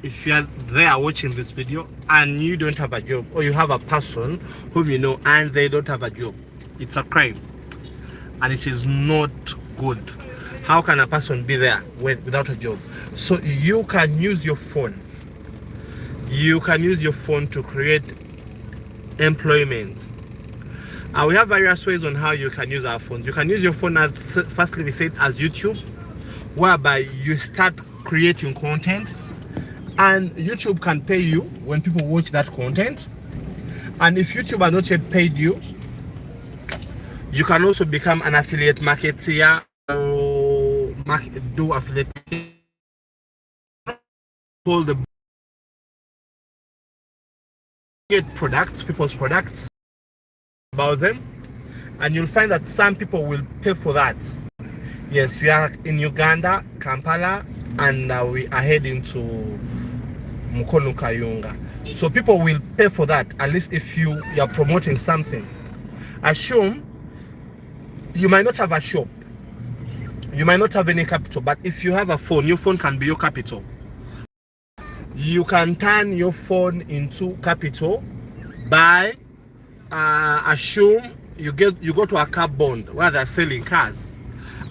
If you are there watching this video and you don't have a job, or you have a person whom you know and they don't have a job, it's a crime and it is not good. How can a person be there without a job? So you can use your phone. You can use your phone to create employment. We have various ways on how you can use our phones. You can use your phone, as firstly we said, as YouTube, whereby you start creating content and YouTube can pay you when people watch that content. And if YouTube has not yet paid you, you can also become an affiliate marketer or do affiliate call the get products, people's products about them, and you'll find that some people will pay for that. Yes, we are in Uganda, Kampala, and we are heading to Mukono Kayunga. So people will pay for that, at least if you are promoting something. Assume you might not have a shop, you might not have any capital, but if you have a phone, your phone can be your capital. You can turn your phone into capital by assume you go to a car bond where they're selling cars,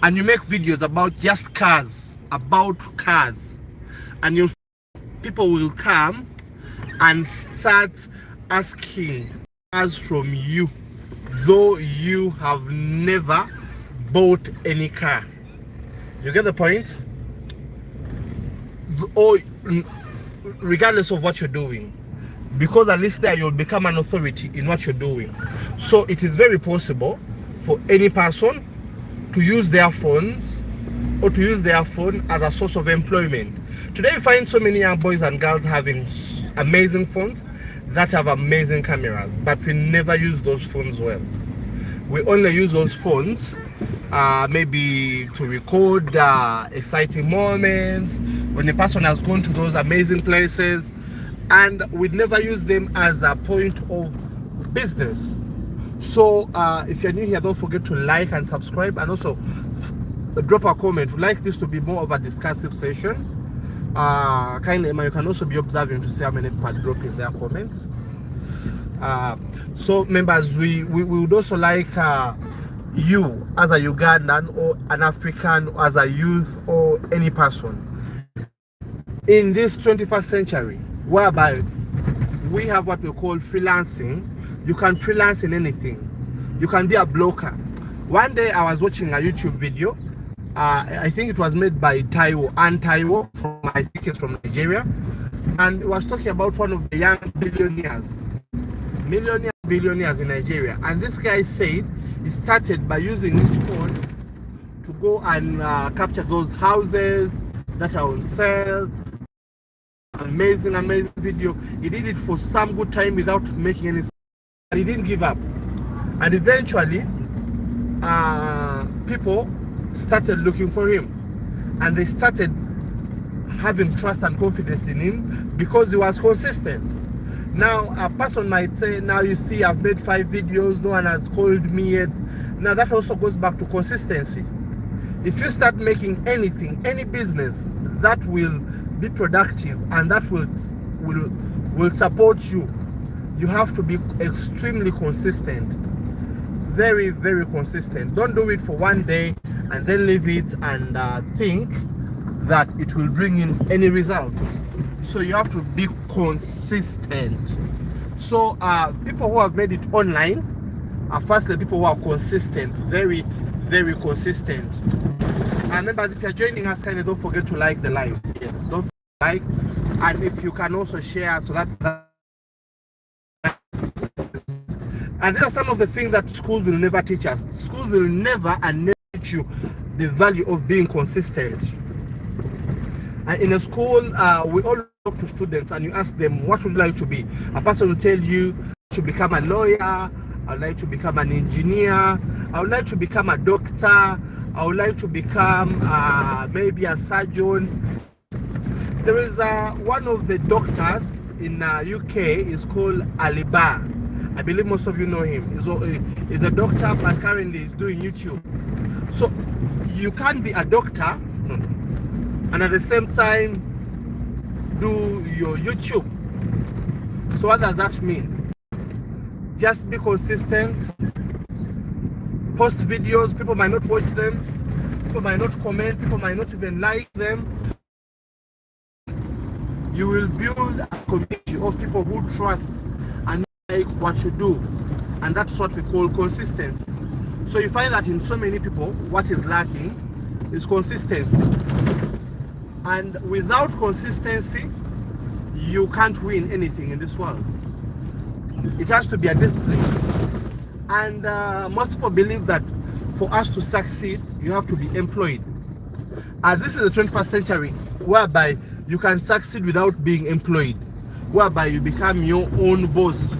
and you make videos about just cars, and people will come and start asking cars from you, though you have never bought any car. You get the point? Or regardless of what you're doing, because at least there you'll become an authority in what you're doing. So it is very possible for any person to use their phones or to use their phone as a source of employment. Today we find so many young boys and girls having amazing phones that have amazing cameras, but we never use those phones well. We only use those phones maybe to record exciting moments when the person has gone to those amazing places, and we never use them as a point of business. So if you're new here, don't forget to like and subscribe, and also drop a comment. We'd like this to be more of a discursive session. Kindly, Emma, you can also be observing to see how many people drop in their comments. So members, we would also like you as a Ugandan or an African, or as a youth or any person in this 21st century, whereby we have what we call freelancing. You can freelance in anything. You can be a blogger. One day I was watching a YouTube video. I think it was made by Taiwo, I think it's from Nigeria, and it was talking about one of the young billionaires in Nigeria. And this guy said he started by using his phone to go and capture those houses that are on sale. Amazing video. He did it for some good time without making any sense. He didn't give up, and eventually people started looking for him, and they started having trust and confidence in him because he was consistent. Now a person might say, now you see, I've made 5 videos, no one has called me yet. Now that also goes back to consistency. If you start making anything, any business that will be productive and that will support you, you have to be extremely consistent. Very consistent. Don't do it for one day and then leave it and think that it will bring in any results. So you have to be consistent. So people who have made it online are firstly people who are consistent, very consistent. And members, if you're joining us, kindly don't forget to like the live. Yes, don't forget to like, and if you can also share, so that. And these are some of the things that schools will never teach us. Schools will never teach you the value of being consistent. And in a school, we all talk to students and you ask them, what would you like to be? A person will tell you to become a lawyer, I would like to become an engineer, I would like to become a doctor, I would like to become maybe a surgeon. There is one of the doctors in UK is called Aliba. I believe most of you know him. He's a doctor, but currently he's doing YouTube. So you can be a doctor and at the same time do your YouTube. So what does that mean? Just be consistent. Post videos. People might not watch them. People might not comment. People might not even like them. You will build a community of people who trust and like what you do. And that's what we call consistency. So you find that in so many people, what is lacking is consistency. And without consistency, you can't win anything in this world. It has to be a discipline. And most people believe that for us to succeed, you have to be employed. This is the 21st century, whereby you can succeed without being employed, whereby you become your own boss.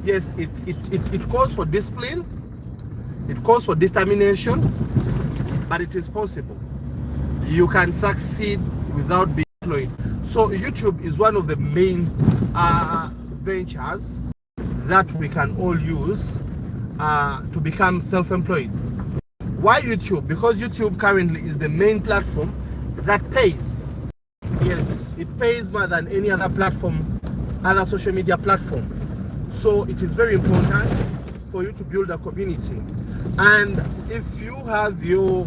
Yes, it calls for discipline, it calls for determination, but it is possible. You can succeed without being employed. So YouTube is one of the main ventures that we can all use to become self-employed. Why YouTube? Because YouTube currently is the main platform that pays. Yes, it pays more than any other platform, other social media platform. So it is very important for you to build a community. And if you have your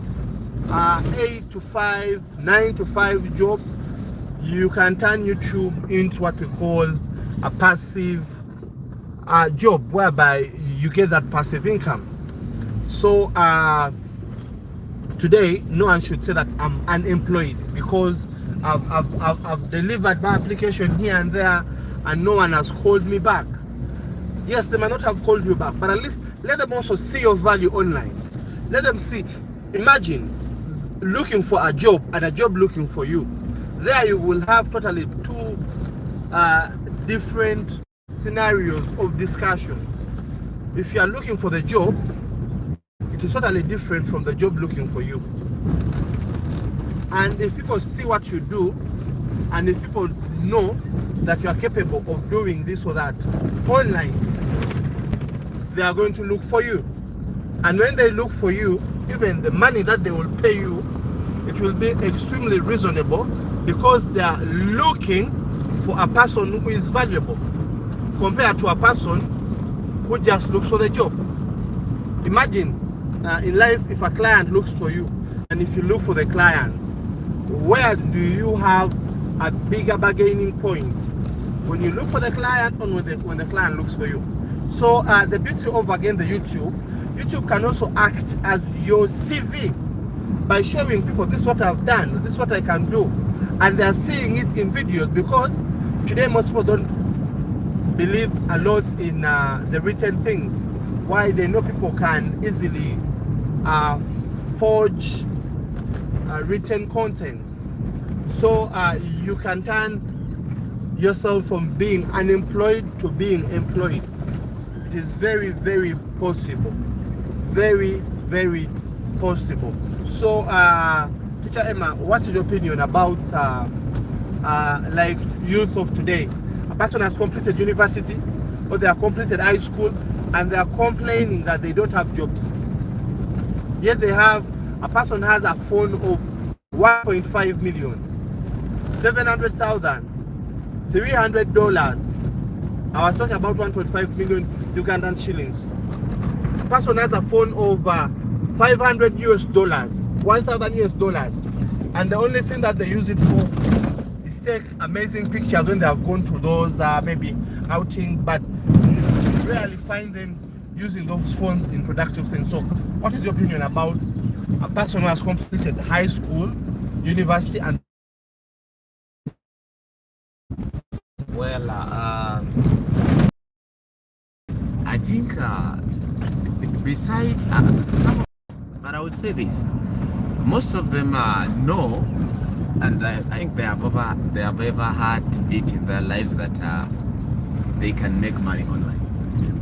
8 to 5, 9 to 5 job, you can turn YouTube into what we call a passive job, whereby you get that passive income. So today, no one should say that I'm unemployed, because I've delivered my application here and there and no one has called me back. Yes, they might not have called you back, but at least let them also see your value online. Let them see. Imagine looking for a job and a job looking for you. There you will have totally two different scenarios of discussion. If you are looking for the job, it is totally different from the job looking for you. And if people see what you do, and if people know that you are capable of doing this or that online, they are going to look for you. And when they look for you, even the money that they will pay you, it will be extremely reasonable, because they are looking for a person who is valuable compared to a person who just looks for the job. Imagine in life, if a client looks for you and if you look for the client, where do you have a bigger bargaining point? When you look for the client or when the client looks for you? So the beauty of, again, the YouTube can also act as your CV by showing people, this is what I've done, this is what I can do. And they're seeing it in videos, because today most people don't believe a lot in the written things. Why? They know people can easily forge written content. So you can turn yourself from being unemployed to being employed. It is very, very possible. Very, very possible. So Teacher Emma, what is your opinion about like youth of today? A person has completed university or they have completed high school and they are complaining that they don't have jobs. Yet a person has a phone of 1.5 million, 700,000, $300. I was talking about 1.5 million Ugandan shillings. A person has a phone of $500 US, $1,000 US, and the only thing that they use it for is take amazing pictures when they have gone to those maybe outing, but you rarely find them using those phones in productive things. So what is your opinion about a person who has completed high school, university, and well, I think besides some, but I would say this: most of them know, and I think they have ever had it in their lives that they can make money online.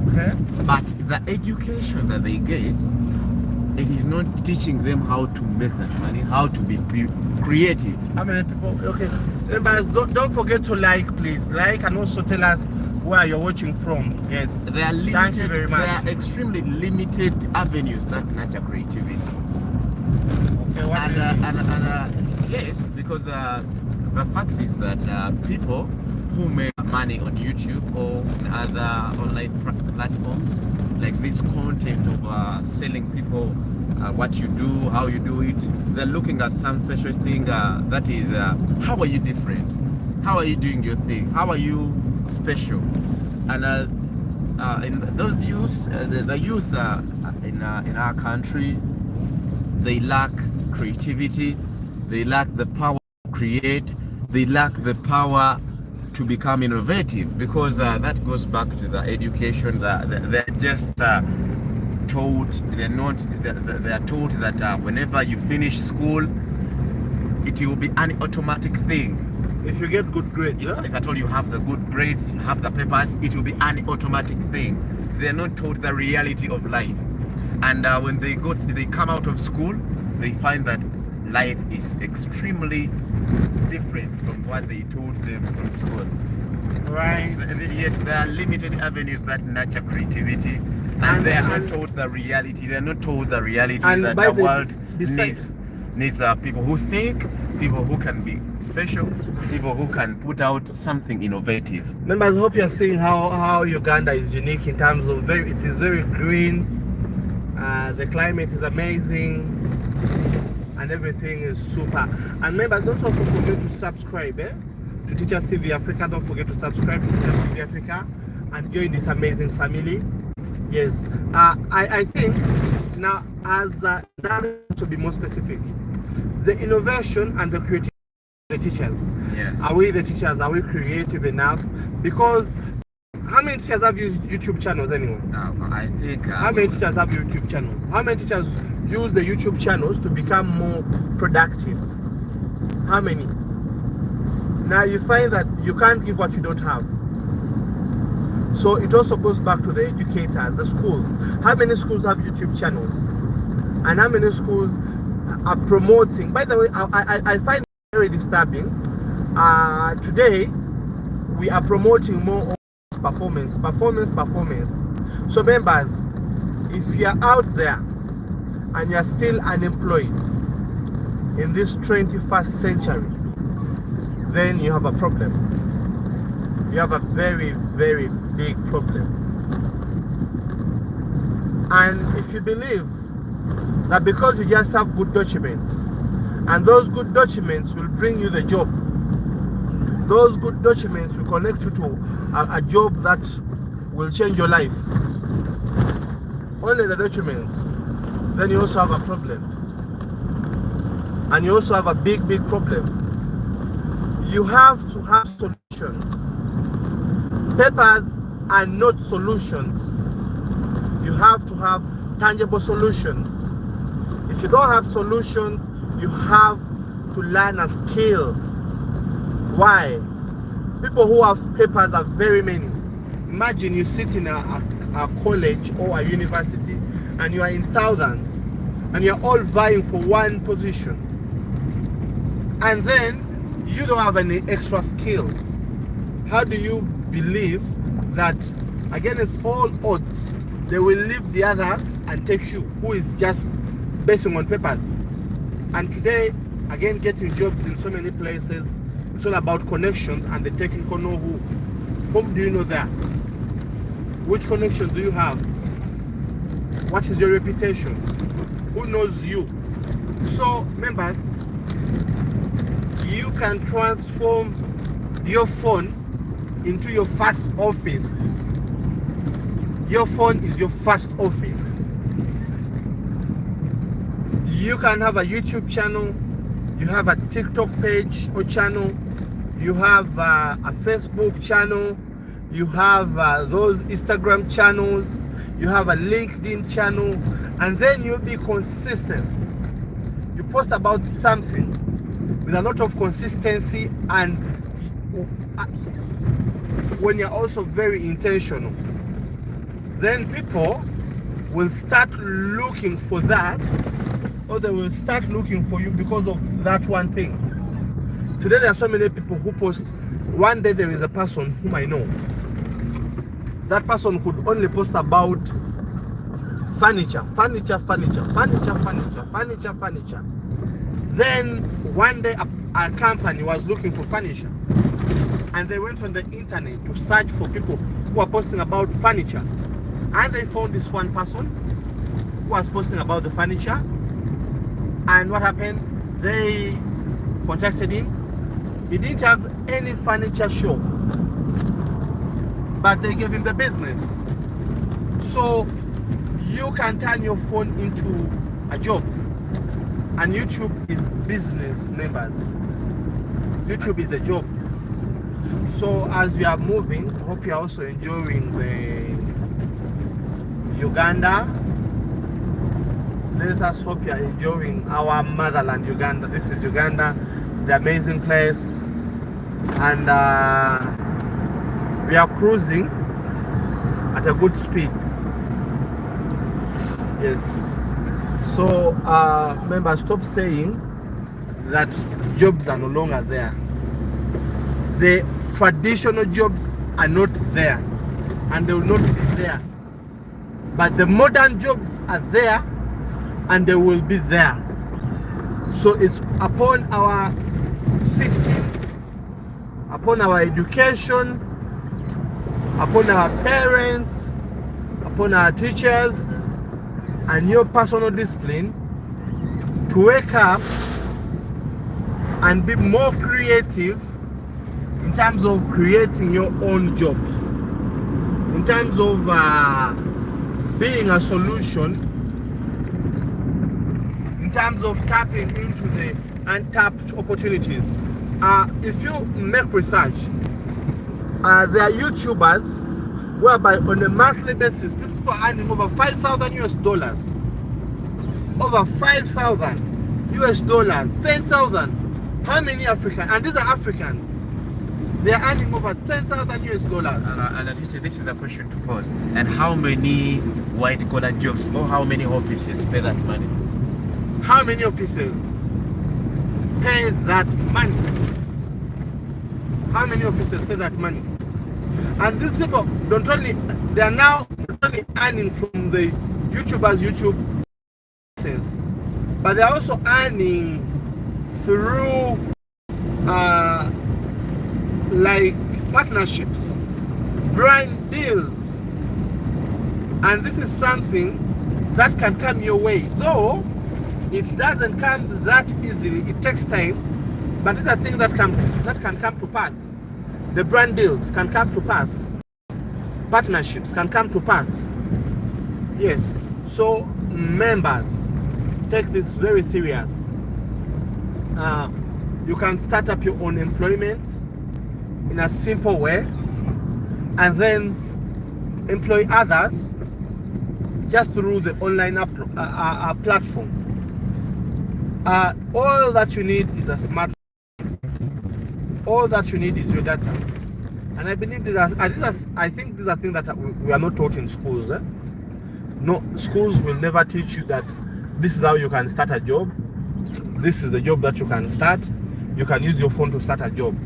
okay, But the education that they get, it is not teaching them how to make that money, how to be creative. how many people? Okay, members, don't forget to like, please, like, and also tell us where you're watching from. Yes, They are limited. Thank you very much. There are extremely limited avenues that nurture creativity. Okay, what do you mean? And yes, because the fact is that people who make money on YouTube or in other online platforms, like this content of selling people what you do, how you do it, they're looking at some special thing that is, how are you different? How are you doing your thing? How are you special? And in those views, the youth in our country, they lack creativity, they lack the power to create, they lack the power to become innovative, because that goes back to the education. They're just told, they're told that whenever you finish school, it will be an automatic thing. If you get good grades, if at all you have the good grades, you have the papers, it will be an automatic thing. They're not taught the reality of life. And when they come out of school, they find that life is extremely different from what they taught them from school. Right. Yes, there are limited avenues that nurture creativity, and they are not taught the reality. They are not taught the reality that the world needs people who think, people who can be special, people who can put out something innovative. Members, I hope you're seeing how Uganda is unique in terms of it is very green, the climate is amazing, and everything is super. And members, don't also forget to subscribe to Teachers TV Africa. Don't forget to subscribe to Teachers TV Africa and join this amazing family. Yes, I think now, as now to be more specific, the innovation and the creativity of the teachers. Yes. Are we the teachers? Are we creative enough? Because how many teachers have used YouTube channels anyway? I think. How many teachers have YouTube channels? How many teachers use the YouTube channels to become more productive? How many? Now you find that you can't give what you don't have. So it also goes back to the educators, the schools. How many schools have YouTube channels? And how many schools are promoting? By the way, I find it very disturbing. Today, we are promoting more performance. So members, if you're out there and you're still unemployed in this 21st century, then you have a problem. You have a very, very big problem. And if you believe that because you just have good documents, and those good documents will bring you the job, those good documents will connect you to a job that will change your life, only the documents, then you also have a problem. And you also have a big, big problem. You have to have solutions. Papers are not solutions. You have to have tangible solutions. If you don't have solutions, you have to learn a skill. Why? People who have papers are very many. Imagine you sit in a college or a university and you are in thousands and you're all vying for one position. And then you don't have any extra skill. How do you believe that against all odds they will leave the others and take you, who is just basing on papers? And today, again, getting jobs in so many places, it's all about connections and the technical know-who. Whom do you know there? Which connections do you have? What is your reputation? Who knows you? So, members, you can transform your phone into your first office. Your phone is your first office. You can have a YouTube channel, you have a TikTok page or channel, you have a Facebook channel, you have those Instagram channels, you have a LinkedIn channel, and then you'll be consistent. You post about something with a lot of consistency, and when you're also very intentional, then people will start looking for that, or they will start looking for you because of that one thing. Today there are so many people who post. One day there is a person whom I know. That person could only post about furniture. Then one day a company was looking for furniture, and they went on the internet to search for people who are posting about furniture, and they found this one person who was posting about the furniture. And what happened? They contacted him. He didn't have any furniture shop, but they gave him the business. So you can turn your phone into a job, and YouTube is business, members. YouTube is a job. So as we are moving, hope you are also enjoying the Uganda. Let us hope you are enjoying our motherland, Uganda. This is Uganda, the amazing place, and we are cruising at a good speed. Yes. So members, stop saying that jobs are no longer there. The traditional jobs are not there, and they will not be there. But the modern jobs are there, and they will be there. So it's upon our systems, upon our education, upon our parents, upon our teachers, and your personal discipline to wake up and be more creative in terms of creating your own jobs, in terms of being a solution, in terms of tapping into the untapped opportunities. If you make research, there are YouTubers whereby on a monthly basis, these people are earning over $5,000 US. Over $5,000 US, 10,000. How many Africans? And these are Africans. They are earning over $10,000 US. And teacher, this is a question to pose. And how many white collar jobs or how many offices pay that money? How many offices pay that money? How many offices pay that money? And these people they are now not only earning from the YouTubers YouTube, but they are also earning through like partnerships, brand deals, and this is something that can come your way, though it doesn't come that easily. It takes time, but it's a thing that can come to pass. The brand deals can come to pass. Partnerships can come to pass. Yes. So members, take this very serious. You can start up your own employment in a simple way, and then employ others just through the online platform. All that you need is a smartphone. All that you need is your data. And I believe I think these are things that we are not taught in schools. No, schools will never teach you that this is how you can start a job. This is the job that you can start. You can use your phone to start a job.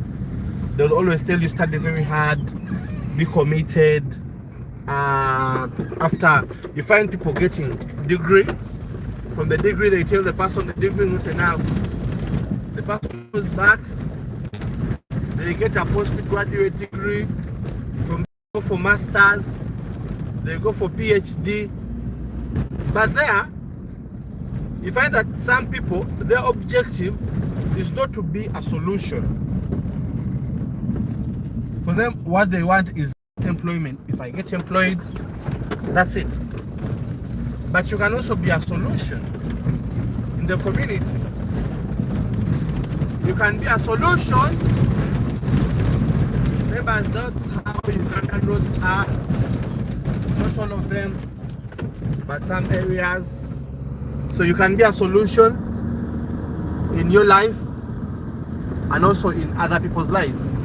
They'll always tell you study very hard, be committed. After you find people getting degree, from the degree they tell the person the degree is not enough. The person goes back, they get a postgraduate degree, from there go for masters, they go for PhD. But there, you find that some people, their objective is not to be a solution. For them, what they want is employment. If I get employed, that's it. But you can also be a solution in the community. You can be a solution. Members, that's how Ugandan roads are. Not all of them, but some areas. So you can be a solution in your life and also in other people's lives.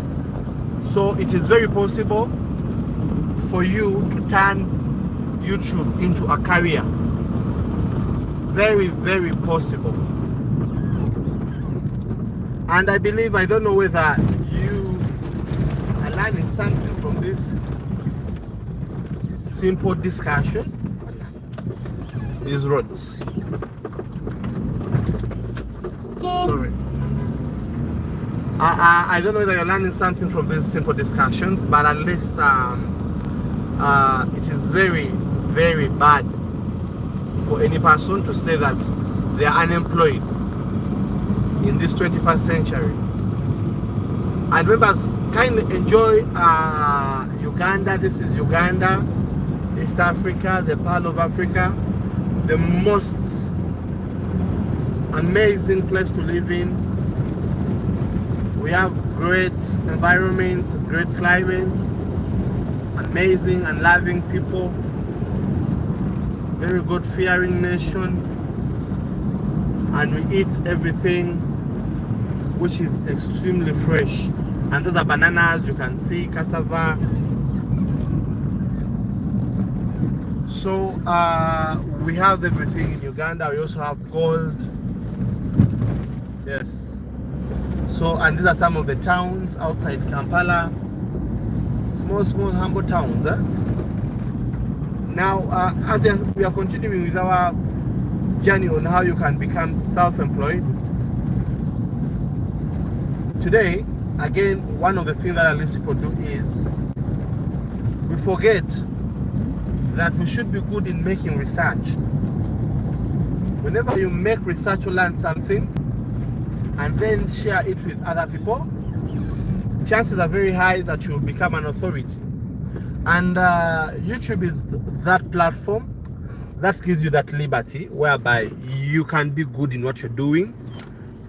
So it is very possible for you to turn YouTube into a career. Very, very possible. And I believe, I don't know whether you are learning something from this simple discussion. These roads. Sorry. I don't know whether you're learning something from these simple discussions, but at least it is very, very bad for any person to say that they are unemployed in this 21st century. And members, kindly enjoy Uganda. This is Uganda, East Africa, the Pearl of Africa, the most amazing place to live in. We have great environment, great climate, amazing and loving people, very good fearing nation, and we eat everything which is extremely fresh. And those are bananas, you can see cassava. So we have everything in Uganda. We also have gold. Yes. So, and these are some of the towns outside Kampala. Small, humble towns. Now, as we are continuing with our journey on how you can become self-employed. Today, again, one of the things that at least people do is we forget that we should be good in making research. Whenever you make research or learn something and then share it with other people, chances are very high that you'll become an authority. And YouTube is that platform that gives you that liberty whereby you can be good in what you're doing,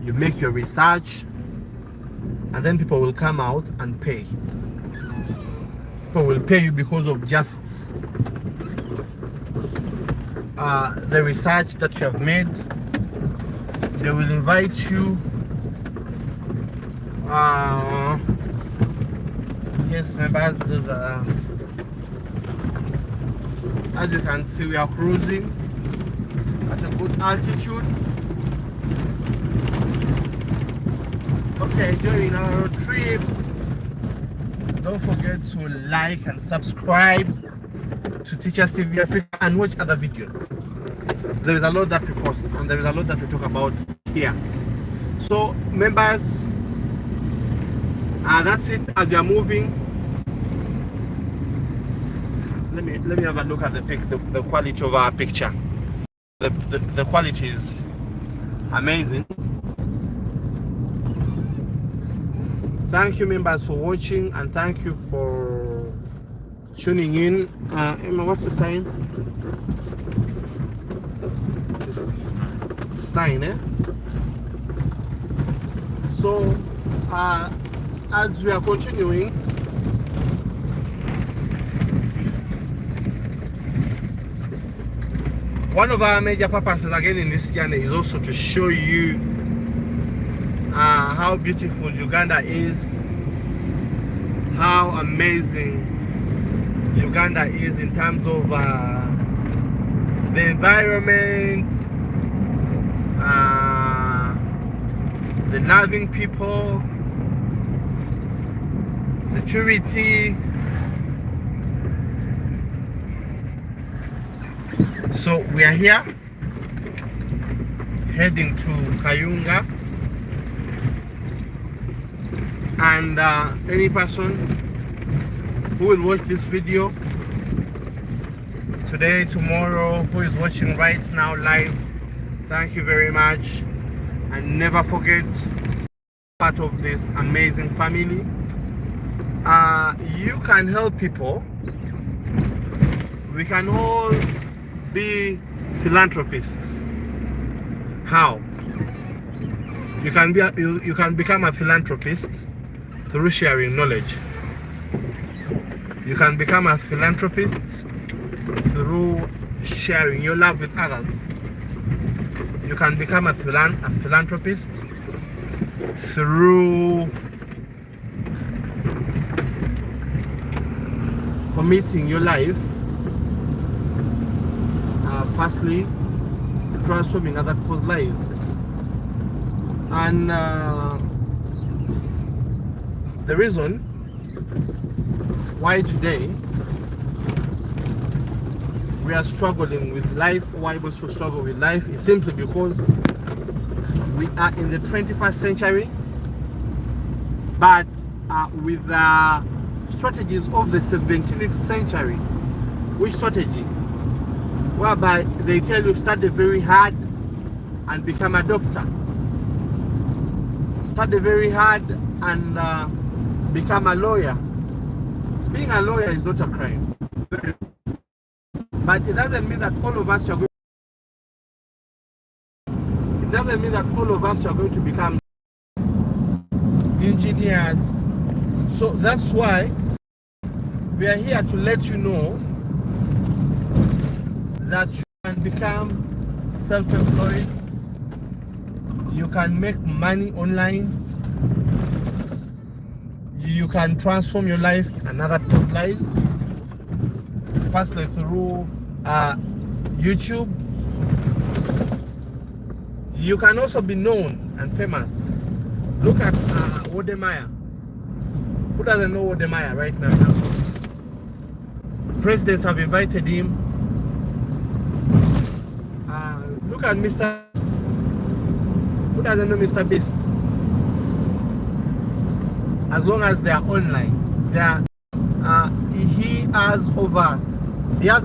you make your research, and then people will come out and pay. People will pay you because of just the research that you have made. They will invite you. Yes, members, those are, as you can see, we are cruising at a good altitude. Okay, enjoying our road trip. Don't forget to like and subscribe to Teachers TV Africa and watch other videos. There is a lot that we post and there is a lot that we talk about here. So members, that's it. As we are moving, let me have a look at the quality of our picture. The quality is amazing. Thank you, members, for watching, and thank you for tuning in. Emma, what's the time? It's 9, eh? So, as we are continuing, one of our major purposes again in this journey is also to show you how beautiful Uganda is, how amazing Uganda is in terms of the environment, the loving people, security. So we are here heading to Kayunga, and any person who will watch this video today, tomorrow, who is watching right now live, thank you very much, and never forget part of this amazing family. You can help people. We can all be philanthropists. How? You can become a philanthropist through sharing knowledge. You can become a philanthropist through sharing your love with others. You can become a philanthropist through committing your life, firstly, transforming other people's lives. And the reason why today we are struggling with life, why we struggle with life, is simply because we are in the 21st century, but with the strategies of the 17th century. Which strategy? Whereby they tell you study very hard and become a doctor. Study very hard and become a lawyer. Being a lawyer is not a crime, but it doesn't mean that all of us are going. It doesn't mean that all of us are going to become engineers. So that's why we are here to let you know that you can become self-employed. You can make money online. You can transform your life and other people's lives, firstly through YouTube. You can also be known and famous. Look at Wodemaya. Who doesn't know Wodemaya right now? Presidents have invited him. Look at Mr. Beast. Who doesn't know Mr. Beast? As long as they are online, he has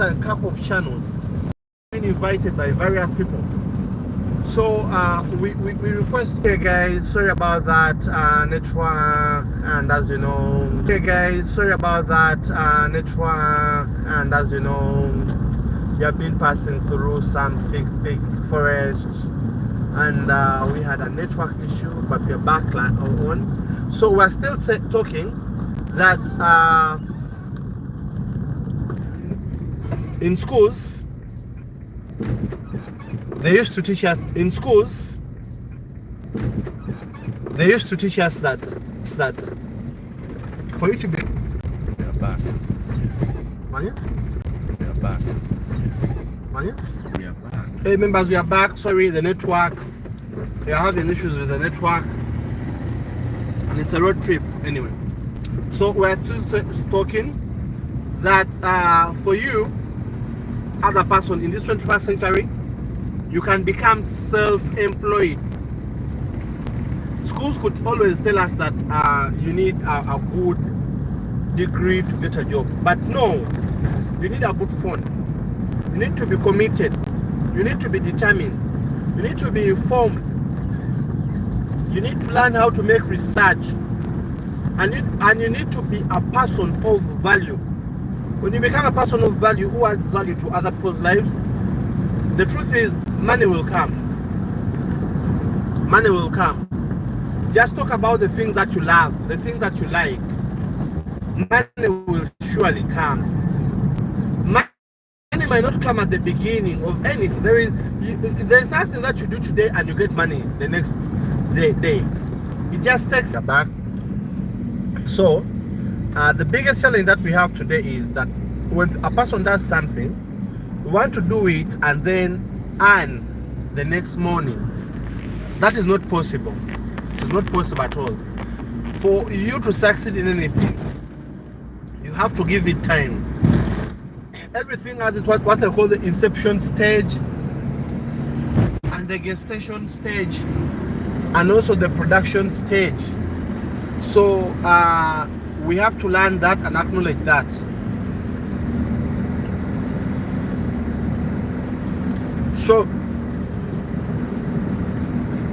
a couple of channels been invited by various people. So we request, hey guys, sorry about that network, and as you know, hey guys, sorry about that network, and as you know, we have been passing through some thick forest, and we had a network issue, but we're back on. So we're still talking that in schools, they used to teach us that for you to be. We are back. Manya? We are back. Manya? We are back. Hey members, we are back. Sorry, the network. We are having issues with the network. And it's a road trip anyway. So we're still talking that for you as a person in this 21st century, you can become self-employed. Schools could always tell us that you need a good degree to get a job, but no, you need a good phone. You need to be committed. You need to be determined. You need to be informed. You need to learn how to make research, and you need to be a person of value. When you become a person of value who adds value to other people's lives, the truth is money will come. Money will come. Just talk about the things that you love, the things that you like. Money will surely come. Money might not come at the beginning of anything. There's nothing that you do today and you get money the next day. It just takes a back. So the biggest challenge that we have today is that when a person does something, we want to do it and then earn the next morning. That is not possible. It is not possible at all. For you to succeed in anything, you have to give it time. Everything has what they call the inception stage and the gestation stage and also the production stage. So we have to learn that and acknowledge that. So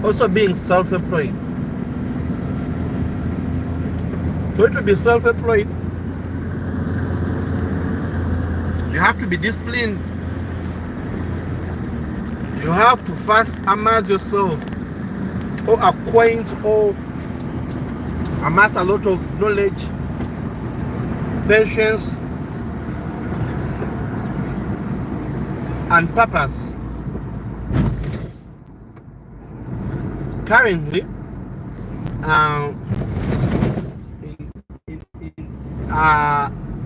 also being self-employed. For you to be self-employed, you have to be disciplined. You have to first immerse yourself or acquaint or amass a lot of knowledge, patience, and purpose. Currently, in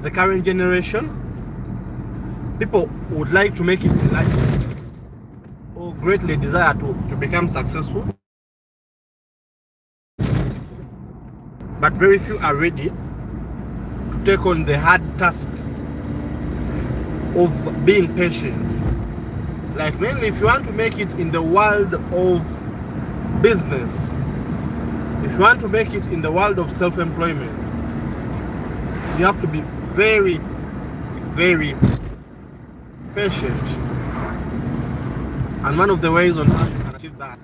the current generation, people would like to make it in life or greatly desire to become successful, but very few are ready to take on the hard task of being patient. Like mainly if you want to make it in the world of business, if you want to make it in the world of self-employment, you have to be very, very patient. And one of the ways on how you can achieve that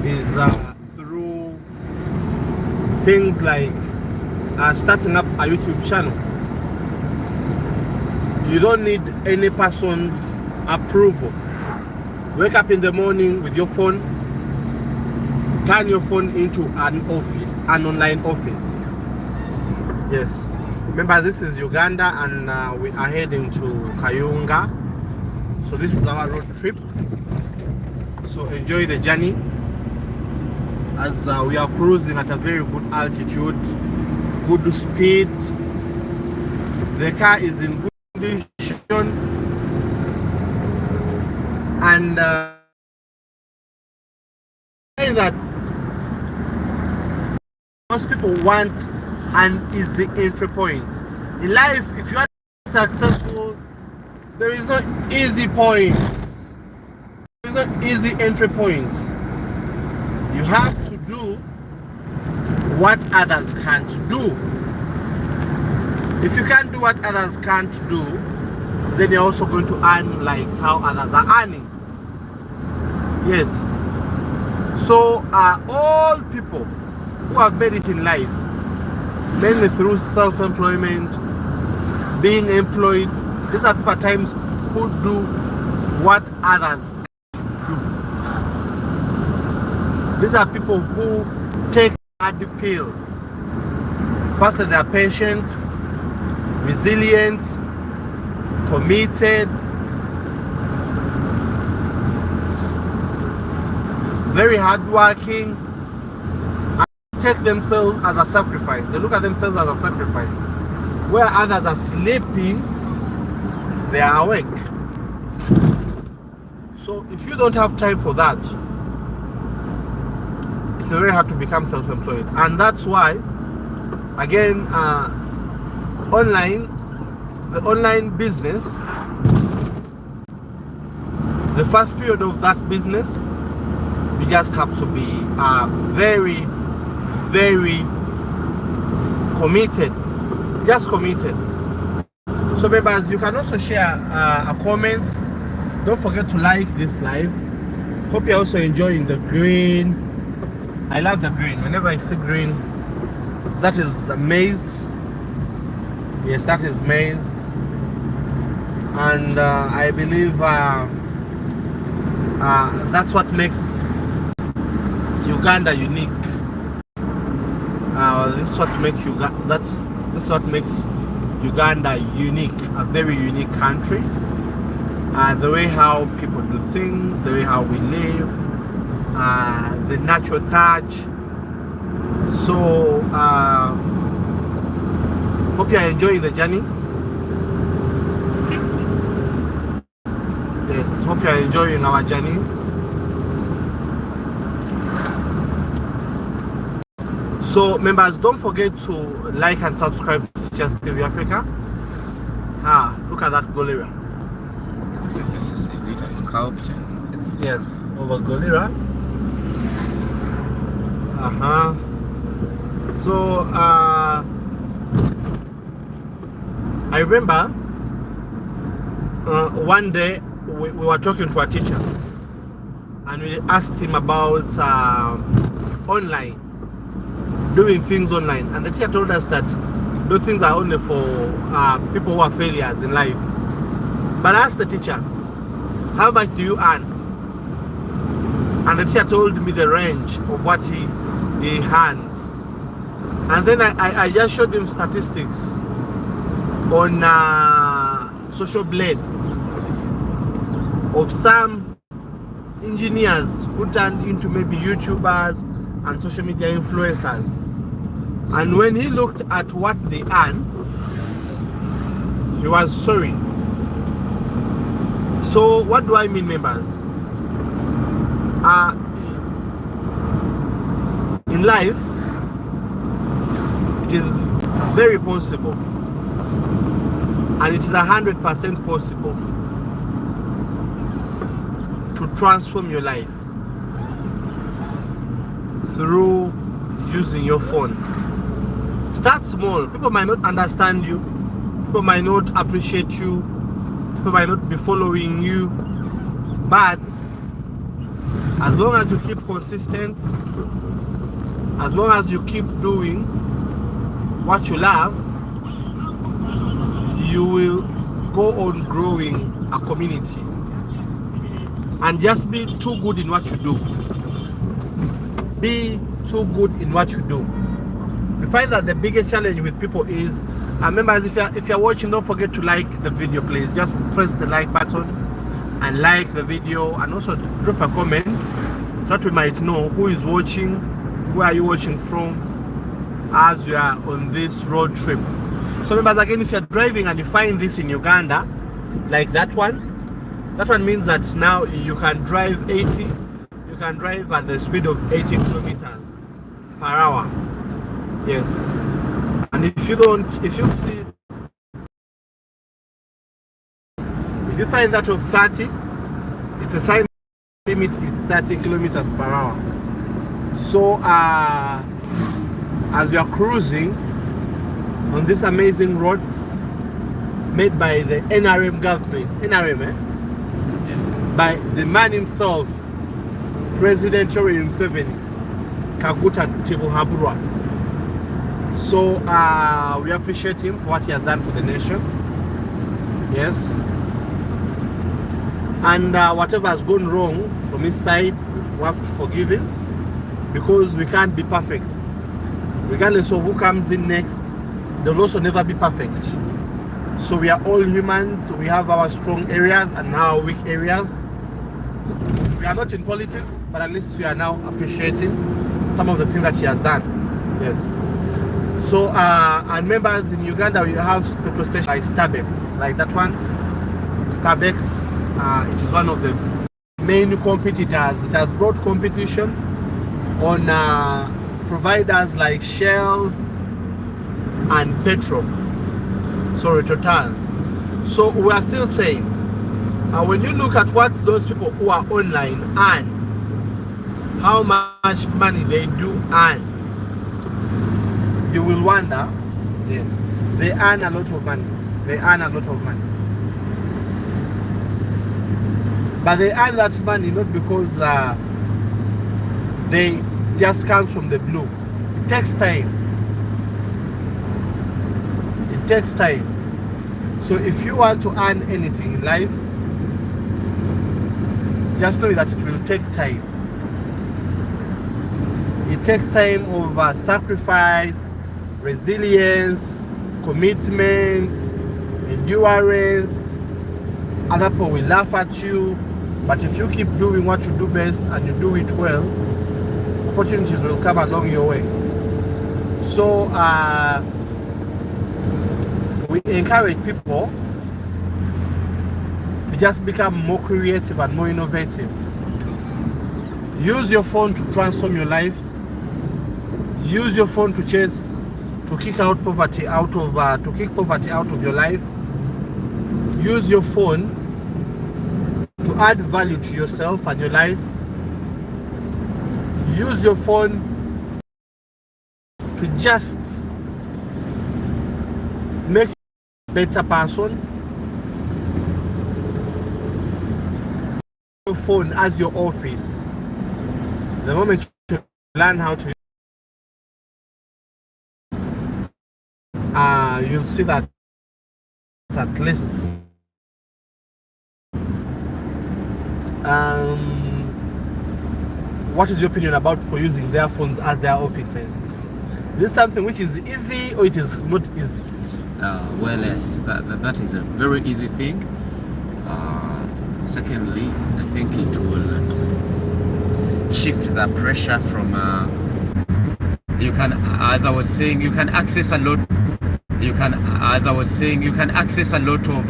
is through things like starting up a YouTube channel. You don't need any person's approval. Wake up in the morning with your phone, turn your phone into an office, an online office. Yes. Remember, this is Uganda, and we are heading to Kayunga. So this is our road trip. So enjoy the journey as we are cruising at a very good altitude, good speed. The car is in good condition, and that most people want an easy entry point in life. If you are successful, there is no easy point. There is no easy entry point. You have to do what others can't do. If you can't do what others can't do, then you're also going to earn like how others are earning. Yes. So all people who have made it in life, mainly through self-employment, being employed, these are people at times who do what others do. These are people who take a pill. Firstly, they are patient, resilient, committed, very hardworking, and take themselves as a sacrifice. They look at themselves as a sacrifice. Where others are sleeping, they are awake. So if you don't have time for that, it's very hard to become self-employed. And that's why, again, the online business, the first period of that business, you just have to be very, very committed. Just committed. So members, you can also share a comment. Don't forget to like this live. Hope you're also enjoying the green. I love the green. Whenever I see green, that is the maize. Yes, that is maize. And I believe that's what makes Uganda unique. This is what makes what makes Uganda unique, a very unique country. The way how people do things, the way how we live, the natural touch. So hope you are enjoying the journey. Yes, hope you are enjoying our journey. So members, don't forget to like and subscribe to Teachers TV Africa. Look at that Golira. Is it a sculpture? Yes, over Golira. So I remember one day we were talking to a teacher, and we asked him about online, doing things online, and the teacher told us that those things are only for people who are failures in life. But I asked the teacher, how much do you earn? And the teacher told me the range of what he earns. And then I just showed him statistics on Social Blade of some engineers who turned into maybe YouTubers and social media influencers. And when he looked at what they earn, he was sorry. So what do I mean, members? In life, it is very possible, and it is 100% possible to transform your life. through using your phone. Start small. People might not understand you, people might not appreciate you, people might not be following you, but as long as you keep consistent, as long as you keep doing what you love, you will go on growing a community. And just be too good in what you do. Be too good in what you do. We find that the biggest challenge with people is, members, if you're watching, don't forget to like the video, please. Just press the like button and like the video, and also drop a comment so that we might know who is watching, where are you watching from, as we are on this road trip. So members, again, if you're driving and you find this in Uganda, like that one means that now you can drive 80, you can drive at the speed of 80 kilometers per hour. Yes. And if you find that of 30, it's a sign limit is 30 kilometers per hour. So as you are cruising on this amazing road made by the NRM government, by the man himself, President Yoweri Museveni, Kaguta Tibuhaburwa. So we appreciate him for what he has done for the nation. Yes. And whatever has gone wrong from his side, we have to forgive him, because we can't be perfect. Regardless of who comes in next, they'll also never be perfect. So we are all humans. We have our strong areas and our weak areas. We are not in politics, but at least we are now appreciating some of the things that he has done. Yes. So and members, in Uganda we have petrol stations like Starbucks, like that one. Starbucks, it is one of the main competitors. It has brought competition on providers like Shell and Petro, sorry, Total. So we are still saying, when you look at what those people who are online earn, how much money they do earn, you will wonder. Yes, they earn a lot of money. They earn a lot of money. But they earn that money not because it just comes from the blue. It takes time. It takes time. So if you want to earn anything in life, just know that it will take time. It takes time of sacrifice, resilience, commitment, endurance. Other people will laugh at you, but if you keep doing what you do best and you do it well, opportunities will come along your way. So we encourage people to just become more creative and more innovative. Use your phone to transform your life. Use your phone to kick poverty out of your life. Use your phone to add value to yourself and your life. Use your phone to just make you a better person. Your phone as your office. The moment you learn how to, you'll see that at least what is your opinion about people using their phones as their offices? Is this something which is easy or it is not easy? Well, yes, that is a very easy thing. Secondly, I think it will shift the pressure from you can, as I was saying, you can access a lot. You can access a lot of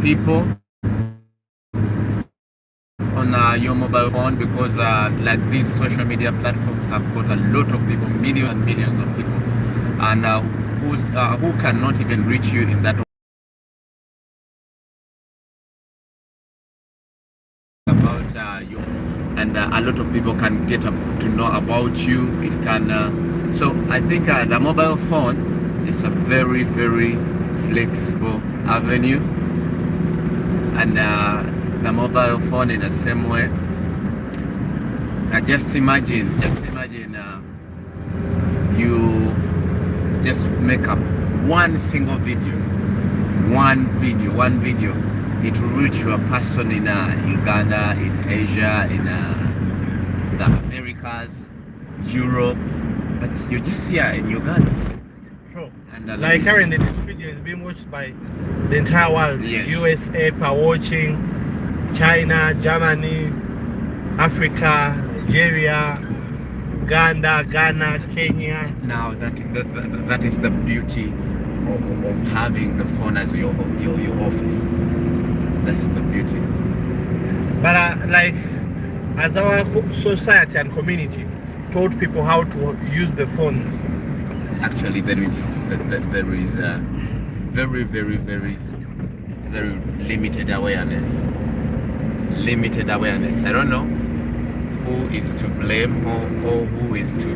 people on your mobile phone, because like these social media platforms have got a lot of people, millions and millions of people, and who cannot even reach you in that about your and a lot of people can get to know about you. It can. So I think the mobile phone is a very, very flexible avenue, and the mobile phone in the same way. Just imagine you just make up one single video, it will reach a person in Uganda, in Asia, in the Americas, Europe, but you're just here in Uganda. True. And Like currently this video is being watched by the entire world. Yes. USA are watching, China, Germany, Africa, Nigeria, Uganda, Ghana, Kenya. Now that is the beauty of having the phone as your office. That's the beauty. But like, as our society and community taught people how to use the phones. Actually, there is very, very, very, very limited awareness. I don't know who is to blame or who is to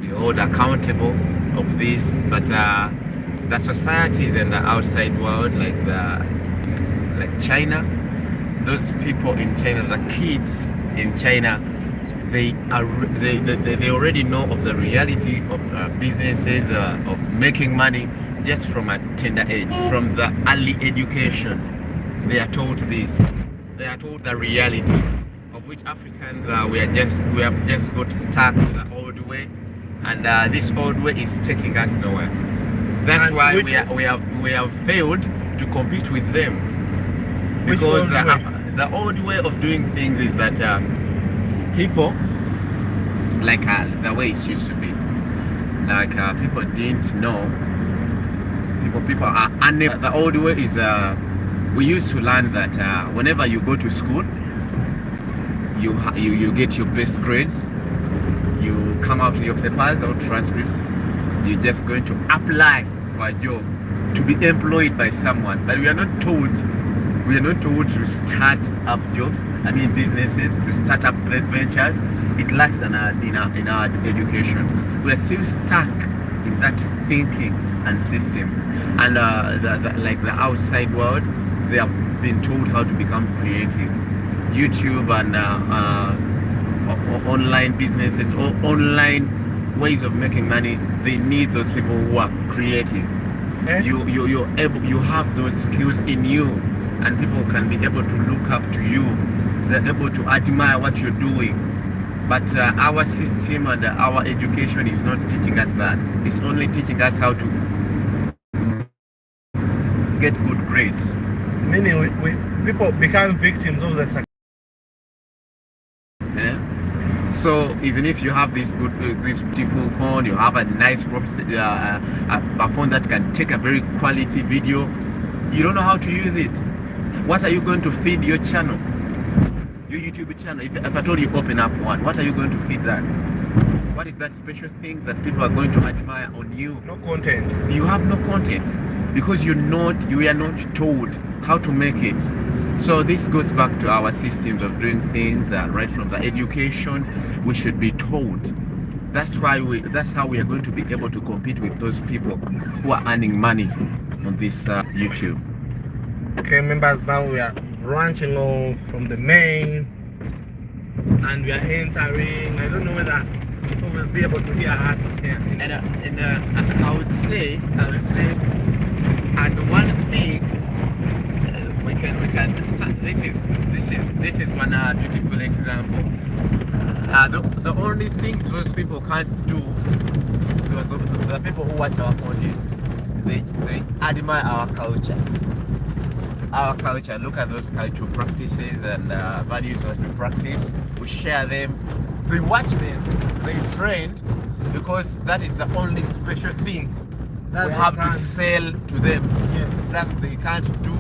be held accountable of this, but the societies in the outside world, like China, those people in China, the kids in China, they already know of the reality of businesses, of making money just from a tender age, from the early education. They are taught this. They are taught the reality, of which Africans we have just got stuck to the old way, and this old way is taking us nowhere. That's And why which- we have failed to compete with them, Which because old way? the old way of doing things is that people, like the way it used to be, like people didn't know. People are unable. The old way is we used to learn that whenever you go to school, you get your best grades, you come out with your papers or transcripts, you're just going to apply for a job to be employed by someone. But we are not told to start up jobs, businesses, to start up ventures. It lacks in our education. We are still stuck in that thinking and system. And like the outside world, they have been told how to become creative. YouTube and online businesses or online ways of making money, they need those people who are creative. Okay. You have those skills in you, and people can be able to look up to you. They're able to admire what you're doing. But our system and our education is not teaching us that. It's only teaching us how to get good grades. Meaning people become victims of the success. Yeah. So even if you have this beautiful phone, you have a nice a phone that can take a very quality video, you don't know how to use it. What are you going to feed your channel? Your YouTube channel. If I told you open up one, what are you going to feed that? What is that special thing that people are going to admire on you? No content. You have no content because you are not told how to make it. So this goes back to our systems of doing things right from the education. We should be told. That's how we are going to be able to compete with those people who are earning money on this YouTube. Okay, members, now we are branching off from the main and we are entering. I don't know whether people will be able to hear us here. And I would say, and one thing we can. This is one beautiful example. The only thing those people can't do, the people who watch our content, they admire our culture. Our culture, look at those cultural practices and values that we practice. We share them. They watch them. They train because that is the only special thing That we they have to can't. sell to them. Yes. They can't do.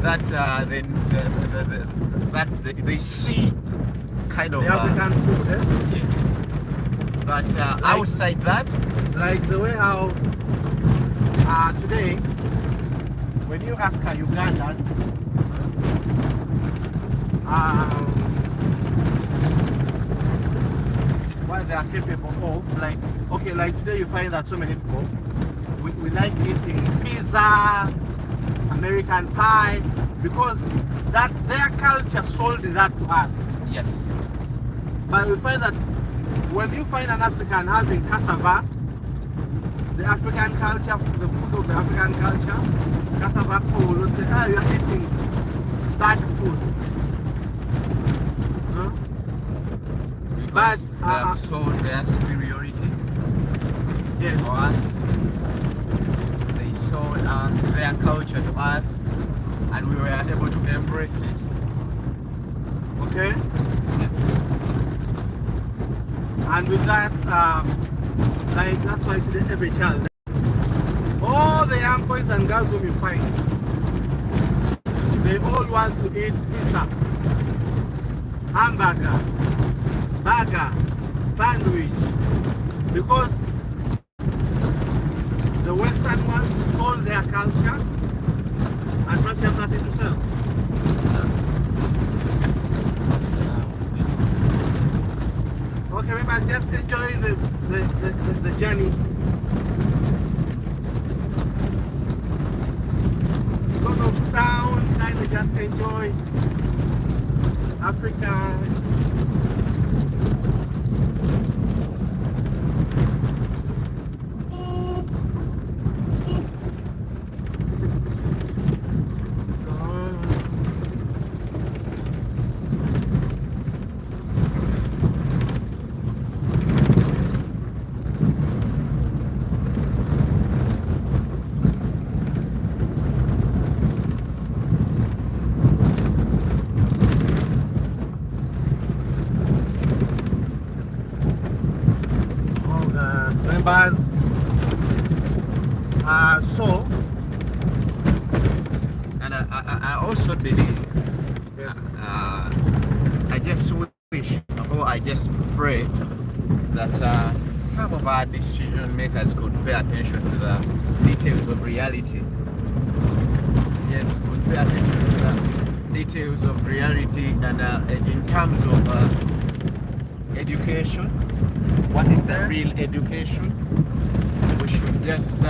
That they see kind of. The African food, eh? Yes. But outside that, Like the way how today, when you ask a Ugandan, what they are capable of. Like, okay, like today you find that so many people, we like eating pizza, American pie, because that's their culture sold that to us. Yes. But we find that when you find an African having cassava, the African culture, the food of the African culture, cassava people will say, ah, you are eating bad food. Huh? But They have sold their superiority yes. to us. They sold their culture to us, and we were able to embrace it. Okay? Yeah. And with that, like that's why today every child, all the young boys and girls whom you find, they all want to eat pizza, hamburger, burger, sandwich, because the Western ones sold their culture and not have nothing to sell. Okay, maybe just enjoy the journey. Because of sound, kind of just enjoy Africa. Members, so And I also believe, yes. I just wish, or I just pray that some of our decision makers could pay attention to the details of reality. Yes, could pay attention to the details of reality, and in terms of education, what is the real education? We should just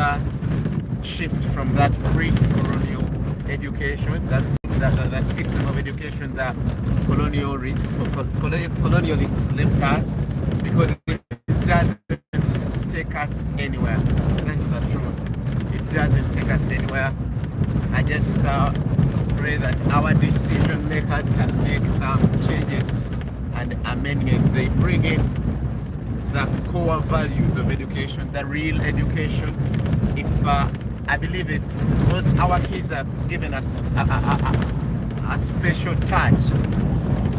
shift from that pre-colonial education, the system of education that colonialists left us, because it doesn't take us anywhere. That's the truth. It doesn't take us anywhere. I just pray that our decision makers can make some changes and amendments. They bring in the core values of education, the real education. If I believe it, because our kids are given us a special touch,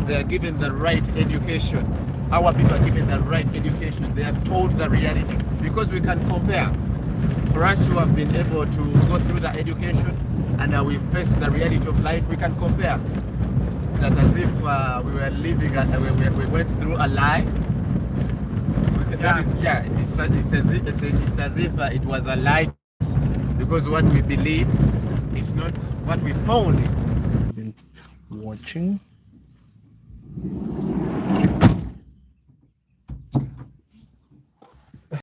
they are given the right education. Our people are given the right education. They are told the reality, because we can compare. For us who have been able to go through the education and we face the reality of life, we can compare. That as if we were living, we went through a lie. It's as if it was a lie, because what we believe is not what we found. Watching.